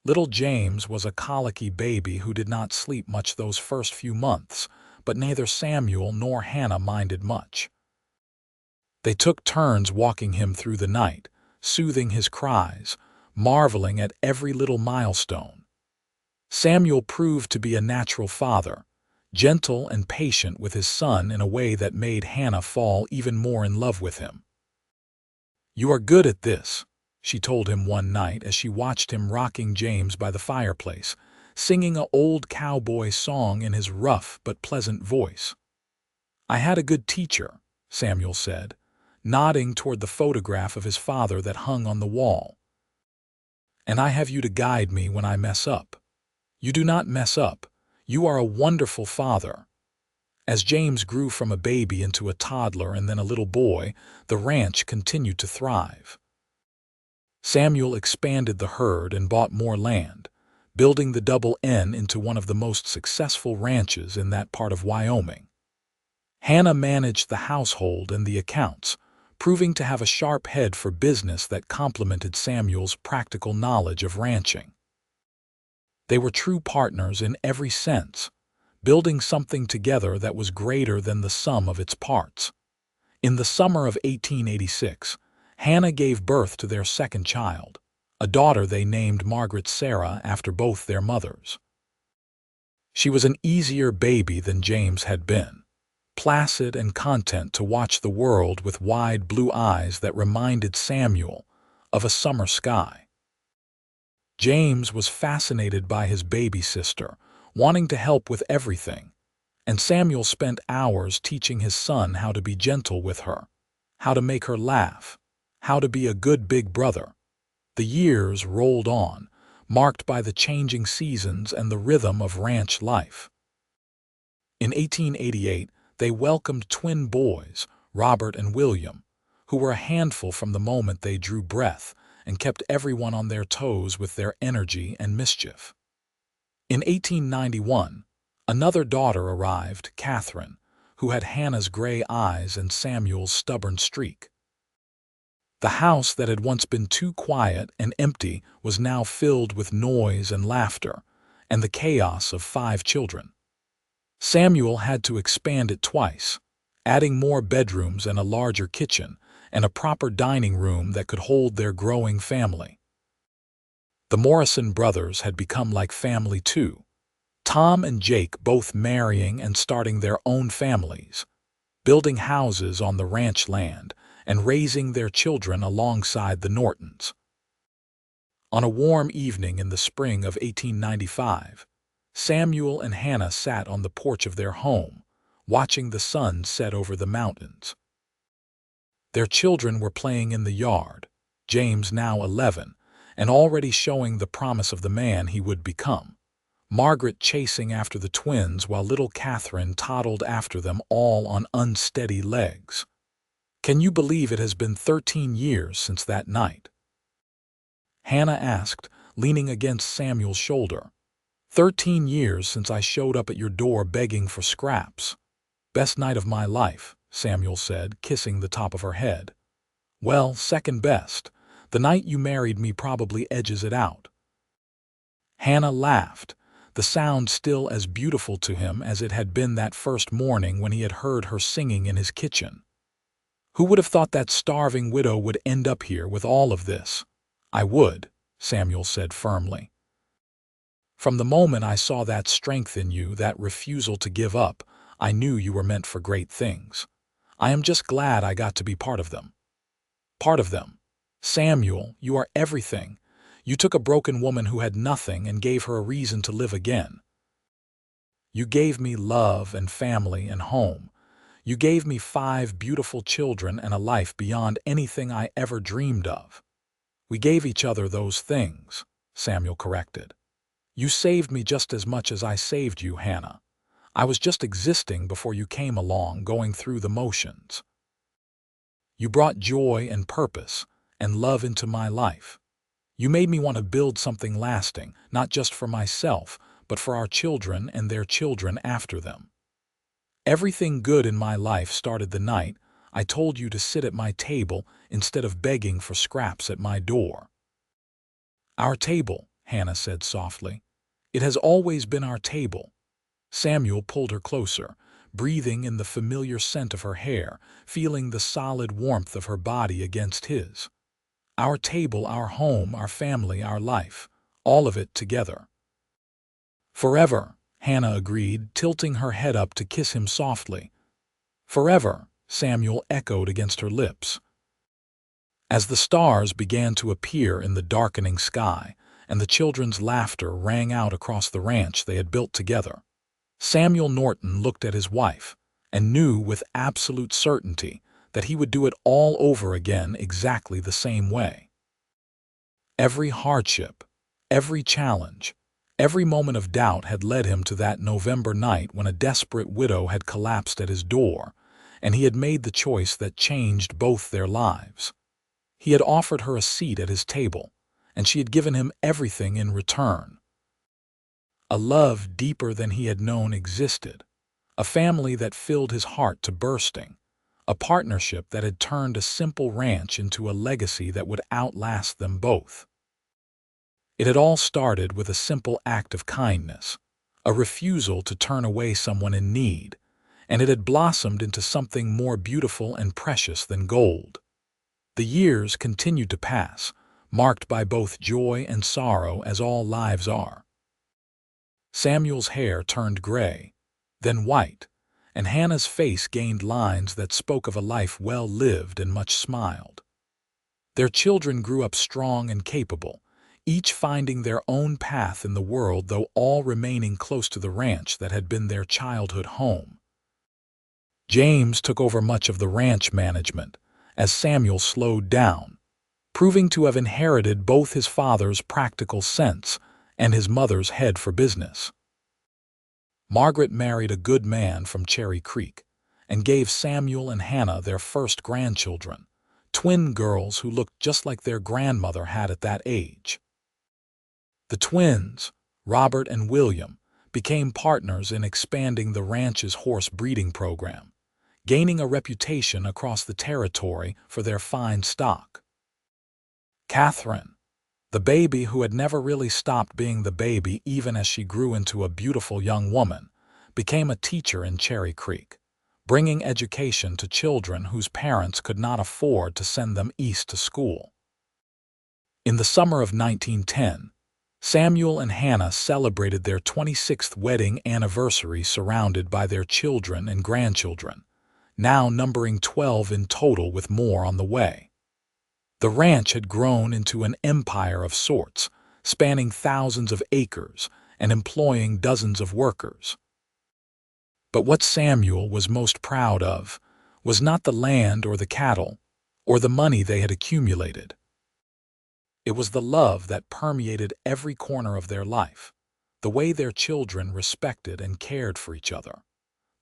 Little James was a colicky baby who did not sleep much those first few months, but neither Samuel nor Hannah minded much. They took turns walking him through the night, soothing his cries, marveling at every little milestone. Samuel proved to be a natural father, gentle and patient with his son in a way that made Hannah fall even more in love with him. "You are good at this," she told him one night as she watched him rocking James by the fireplace, singing an old cowboy song in his rough but pleasant voice. "I had a good teacher," Samuel said, nodding toward the photograph of his father that hung on the wall. "And I have you to guide me when I mess up. You do not mess up. You are a wonderful father." As James grew from a baby into a toddler and then a little boy, the ranch continued to thrive. Samuel expanded the herd and bought more land, building the Double N into one of the most successful ranches in that part of Wyoming. Hannah managed the household and the accounts, proving to have a sharp head for business that complemented Samuel's practical knowledge of ranching. They were true partners in every sense, building something together that was greater than the sum of its parts. In the summer of 1886, Hannah gave birth to their second child, a daughter they named Margaret Sarah after both their mothers. She was an easier baby than James had been, placid and content to watch the world with wide blue eyes that reminded Samuel of a summer sky. James was fascinated by his baby sister, wanting to help with everything, and Samuel spent hours teaching his son how to be gentle with her, how to make her laugh, how to be a good big brother. The years rolled on, marked by the changing seasons and the rhythm of ranch life. In 1888, they welcomed twin boys, Robert and William, who were a handful from the moment they drew breath and kept everyone on their toes with their energy and mischief. In 1891, another daughter arrived, Catherine, who had Hannah's gray eyes and Samuel's stubborn streak. The house that had once been too quiet and empty was now filled with noise and laughter, and the chaos of 5 children. Samuel had to expand it twice, adding more bedrooms and a larger kitchen, and a proper dining room that could hold their growing family. The Morrison brothers had become like family too, Tom and Jake both marrying and starting their own families, building houses on the ranch land, and raising their children alongside the Nortons. On a warm evening in the spring of 1895, Samuel and Hannah sat on the porch of their home, watching the sun set over the mountains. Their children were playing in the yard, James now 11, and already showing the promise of the man he would become, Margaret chasing after the twins while little Catherine toddled after them, all on unsteady legs. "Can you believe it has been 13 years since that night?" Hannah asked, leaning against Samuel's shoulder. 13 years since I showed up at your door begging for scraps." "Best night of my life," Samuel said, kissing the top of her head. "Well, second best. The night you married me probably edges it out." Hannah laughed, the sound still as beautiful to him as it had been that first morning when he had heard her singing in his kitchen. "Who would have thought that starving widow would end up here with all of this?" "I would," Samuel said firmly. "From the moment I saw that strength in you, that refusal to give up, I knew you were meant for great things. I am just glad I got to be part of them. Part of them. Samuel, you are everything. You took a broken woman who had nothing and gave her a reason to live again. You gave me love and family and home. You gave me 5 beautiful children and a life beyond anything I ever dreamed of. We gave each other those things, Samuel corrected. You saved me just as much as I saved you, Hannah. I was just existing before you came along, going through the motions. You brought joy and purpose and love into my life. You made me want to build something lasting, not just for myself, but for our children and their children after them. Everything good in my life started the night I told you to sit at my table instead of begging for scraps at my door. Our table, Hannah said softly. It has always been our table. Samuel pulled her closer, breathing in the familiar scent of her hair, feeling the solid warmth of her body against his. Our table, our home, our family, our life, all of it together. Forever, Hannah agreed, tilting her head up to kiss him softly. Forever, Samuel echoed against her lips. As the stars began to appear in the darkening sky, and the children's laughter rang out across the ranch they had built together, Samuel Norton looked at his wife and knew with absolute certainty that he would do it all over again exactly the same way. Every hardship, every challenge, every moment of doubt had led him to that November night when a desperate widow had collapsed at his door, and he had made the choice that changed both their lives. He had offered her a seat at his table, and she had given him everything in return. A love deeper than he had known existed, a family that filled his heart to bursting, a partnership that had turned a simple ranch into a legacy that would outlast them both. It had all started with a simple act of kindness, a refusal to turn away someone in need, and it had blossomed into something more beautiful and precious than gold. The years continued to pass, marked by both joy and sorrow as all lives are. Samuel's hair turned gray, then white, and Hannah's face gained lines that spoke of a life well lived and much smiled. Their children grew up strong and capable, each finding their own path in the world, though all remaining close to the ranch that had been their childhood home. James took over much of the ranch management as Samuel slowed down, proving to have inherited both his father's practical sense and his mother's head for business. Margaret married a good man from Cherry Creek and gave Samuel and Hannah their first grandchildren, twin girls who looked just like their grandmother had at that age. The twins, Robert and William, became partners in expanding the ranch's horse breeding program, gaining a reputation across the territory for their fine stock. Catherine, the baby who had never really stopped being the baby even as she grew into a beautiful young woman, became a teacher in Cherry Creek, bringing education to children whose parents could not afford to send them east to school. In the summer of 1910, Samuel and Hannah celebrated their 26th wedding anniversary surrounded by their children and grandchildren, now numbering 12 in total with more on the way. The ranch had grown into an empire of sorts, spanning thousands of acres and employing dozens of workers. But what Samuel was most proud of was not the land or the cattle or the money they had accumulated. It was the love that permeated every corner of their life, the way their children respected and cared for each other,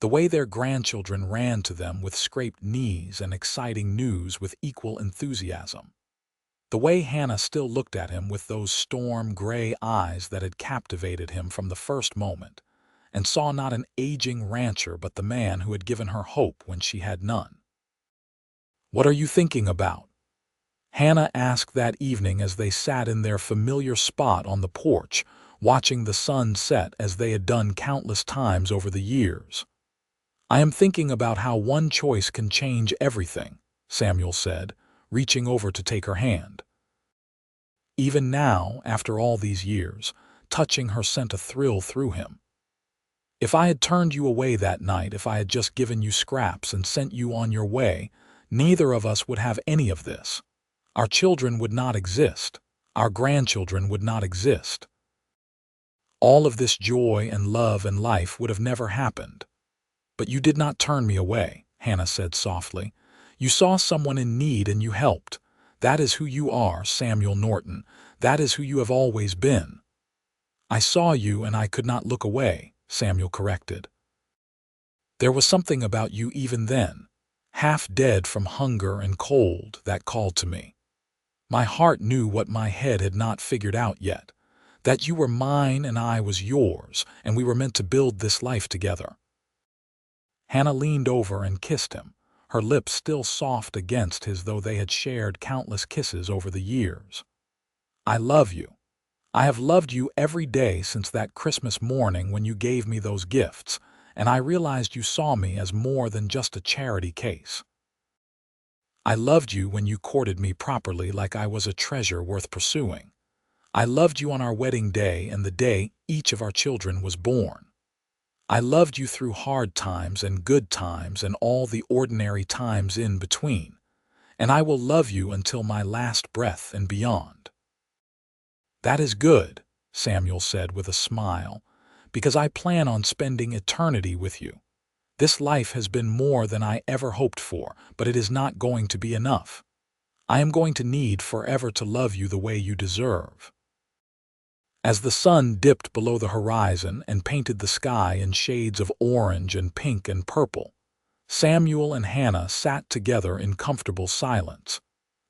the way their grandchildren ran to them with scraped knees and exciting news with equal enthusiasm, the way Hannah still looked at him with those storm-gray eyes that had captivated him from the first moment, and saw not an aging rancher but the man who had given her hope when she had none. "What are you thinking about?" Hannah asked that evening as they sat in their familiar spot on the porch, watching the sun set as they had done countless times over the years. "I am thinking about how one choice can change everything," Samuel said, reaching over to take her hand. Even now, after all these years, touching her sent a thrill through him. If I had turned you away that night, if I had just given you scraps and sent you on your way, neither of us would have any of this. Our children would not exist. Our grandchildren would not exist. All of this joy and love and life would have never happened. But you did not turn me away, Hannah said softly. You saw someone in need and you helped. That is who you are, Samuel Norton. That is who you have always been. I saw you and I could not look away, Samuel corrected. There was something about you even then, half dead from hunger and cold, that called to me. My heart knew what my head had not figured out yet, that you were mine and I was yours, and we were meant to build this life together. Hannah leaned over and kissed him, her lips still soft against his, though they had shared countless kisses over the years. I love you. I have loved you every day since that Christmas morning when you gave me those gifts, and I realized you saw me as more than just a charity case. I loved you when you courted me properly, like I was a treasure worth pursuing. I loved you on our wedding day and the day each of our children was born. I loved you through hard times and good times and all the ordinary times in between, and I will love you until my last breath and beyond. That is good, Samuel said with a smile, because I plan on spending eternity with you. This life has been more than I ever hoped for, but it is not going to be enough. I am going to need forever to love you the way you deserve. As the sun dipped below the horizon and painted the sky in shades of orange and pink and purple, Samuel and Hannah sat together in comfortable silence,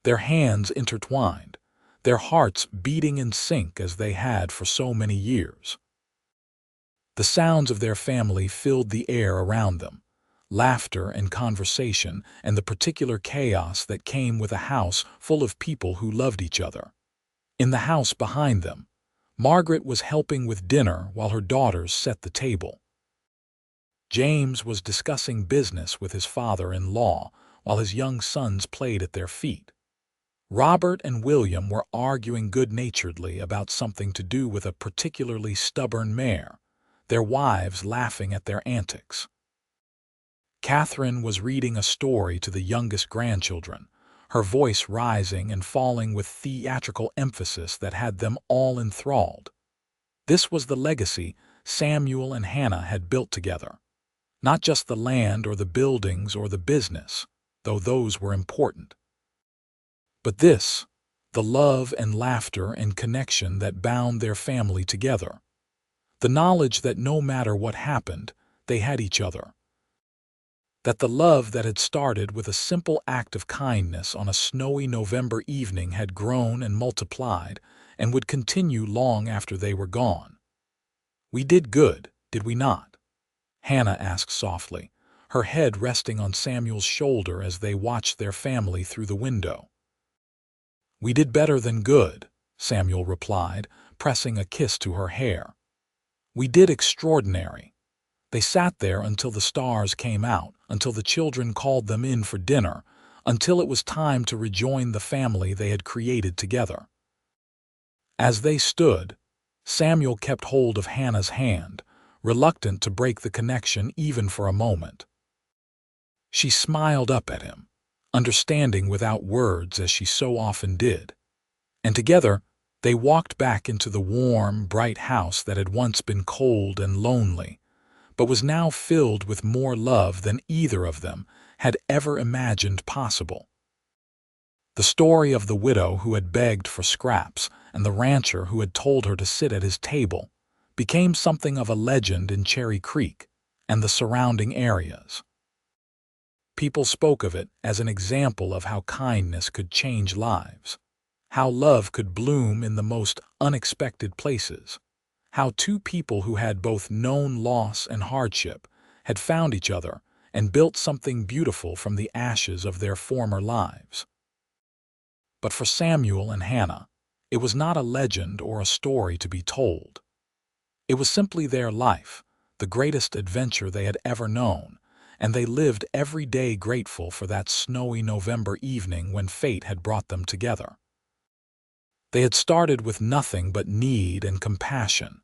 their hands intertwined, their hearts beating in sync as they had for so many years. The sounds of their family filled the air around them, laughter and conversation and the particular chaos that came with a house full of people who loved each other. In the house behind them, Margaret was helping with dinner while her daughters set the table. James was discussing business with his father-in-law while his young sons played at their feet. Robert and William were arguing good-naturedly about something to do with a particularly stubborn mare, their wives laughing at their antics. Catherine was reading a story to the youngest grandchildren, her voice rising and falling with theatrical emphasis that had them all enthralled. This was the legacy Samuel and Hannah had built together. Not just the land or the buildings or the business, though those were important. But this, the love and laughter and connection that bound their family together. The knowledge that no matter what happened, they had each other. That the love that had started with a simple act of kindness on a snowy November evening had grown and multiplied and would continue long after they were gone. We did good, did we not? Hannah asked softly, her head resting on Samuel's shoulder as they watched their family through the window. We did better than good, Samuel replied, pressing a kiss to her hair. We did extraordinary. They sat there until the stars came out, until the children called them in for dinner, until it was time to rejoin the family they had created together. As they stood, Samuel kept hold of Hannah's hand, reluctant to break the connection even for a moment. She smiled up at him, understanding without words as she so often did, and together they walked back into the warm, bright house that had once been cold and lonely, but was now filled with more love than either of them had ever imagined possible. The story of the widow who had begged for scraps and the rancher who had told her to sit at his table became something of a legend in Cherry Creek and the surrounding areas. People spoke of it as an example of how kindness could change lives, how love could bloom in the most unexpected places, how two people who had both known loss and hardship had found each other and built something beautiful from the ashes of their former lives. But for Samuel and Hannah, it was not a legend or a story to be told. It was simply their life, the greatest adventure they had ever known, and they lived every day grateful for that snowy November evening when fate had brought them together. They had started with nothing but need and compassion,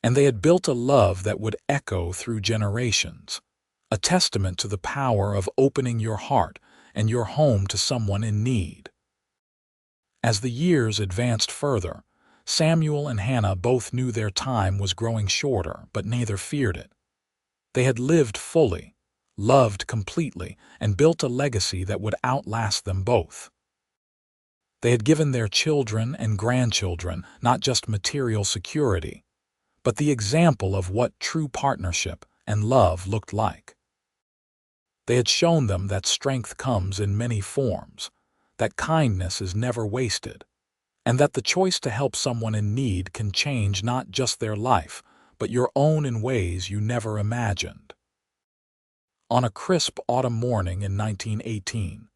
and they had built a love that would echo through generations, a testament to the power of opening your heart and your home to someone in need. As the years advanced further, Samuel and Hannah both knew their time was growing shorter, but neither feared it. They had lived fully, loved completely, and built a legacy that would outlast them both. They had given their children and grandchildren not just material security, but the example of what true partnership and love looked like. They had shown them that strength comes in many forms, that kindness is never wasted, and that the choice to help someone in need can change not just their life, but your own in ways you never imagined. On a crisp autumn morning in 1918,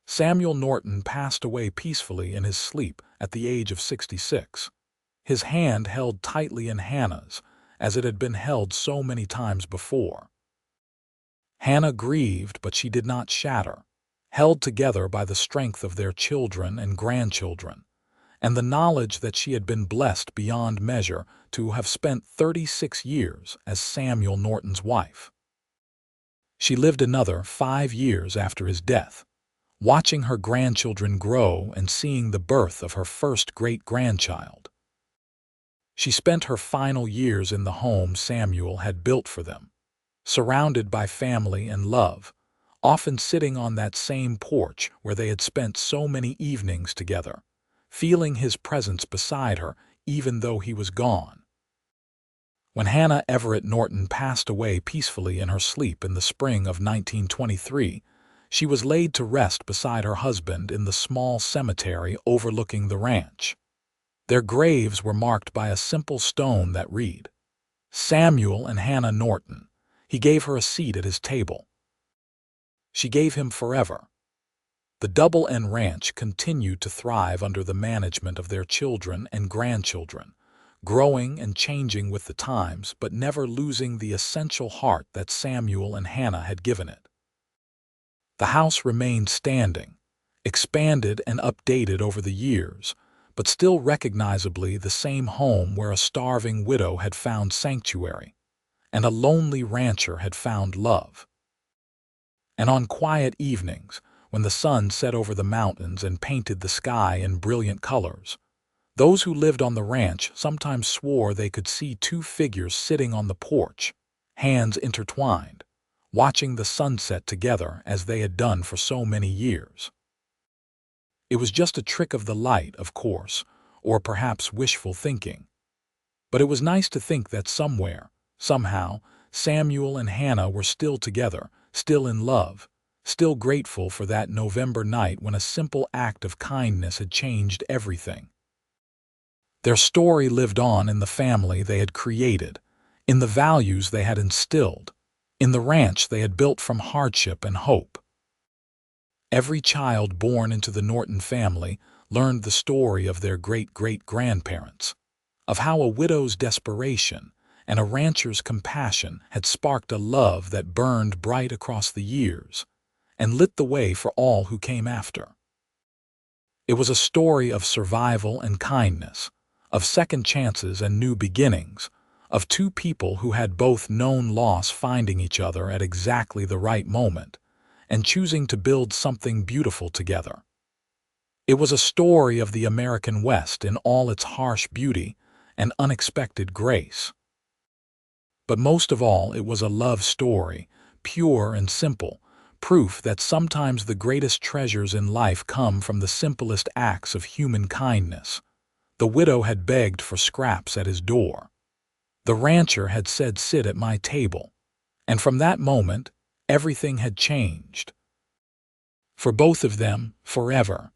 Samuel Norton passed away peacefully in his sleep at the age of 66, his hand held tightly in Hannah's, as it had been held so many times before. Hannah grieved, but she did not shatter, held together by the strength of their children and grandchildren, and the knowledge that she had been blessed beyond measure to have spent 36 years as Samuel Norton's wife. She lived another 5 years after his death, watching her grandchildren grow and seeing the birth of her first great-grandchild. She spent her final years in the home Samuel had built for them, surrounded by family and love, often sitting on that same porch where they had spent so many evenings together, feeling his presence beside her even though he was gone. When Hannah Everett Norton passed away peacefully in her sleep in the spring of 1923, she was laid to rest beside her husband in the small cemetery overlooking the ranch. Their graves were marked by a simple stone that read, "Samuel and Hannah Norton." He gave her a seat at his table. She gave him forever. The Double N Ranch continued to thrive under the management of their children and grandchildren, growing and changing with the times but never losing the essential heart that Samuel and Hannah had given it. The house remained standing, expanded and updated over the years, but still recognizably the same home where a starving widow had found sanctuary, and a lonely rancher had found love. And on quiet evenings, when the sun set over the mountains and painted the sky in brilliant colors, those who lived on the ranch sometimes swore they could see two figures sitting on the porch, hands intertwined, watching the sunset together as they had done for so many years. It was just a trick of the light, of course, or perhaps wishful thinking. But it was nice to think that somewhere, somehow, Samuel and Hannah were still together, still in love, still grateful for that November night when a simple act of kindness had changed everything. Their story lived on in the family they had created, in the values they had instilled, in the ranch they had built from hardship and hope. Every child born into the Norton family learned the story of their great-great-grandparents, of how a widow's desperation and a rancher's compassion had sparked a love that burned bright across the years and lit the way for all who came after. It was a story of survival and kindness, of second chances and new beginnings, of two people who had both known loss finding each other at exactly the right moment and choosing to build something beautiful together. It was a story of the American West in all its harsh beauty and unexpected grace. But most of all, it was a love story, pure and simple, proof that sometimes the greatest treasures in life come from the simplest acts of human kindness. The widow had begged for scraps at his door. The rancher had said, "Sit at my table." And from that moment, everything had changed. For both of them, forever.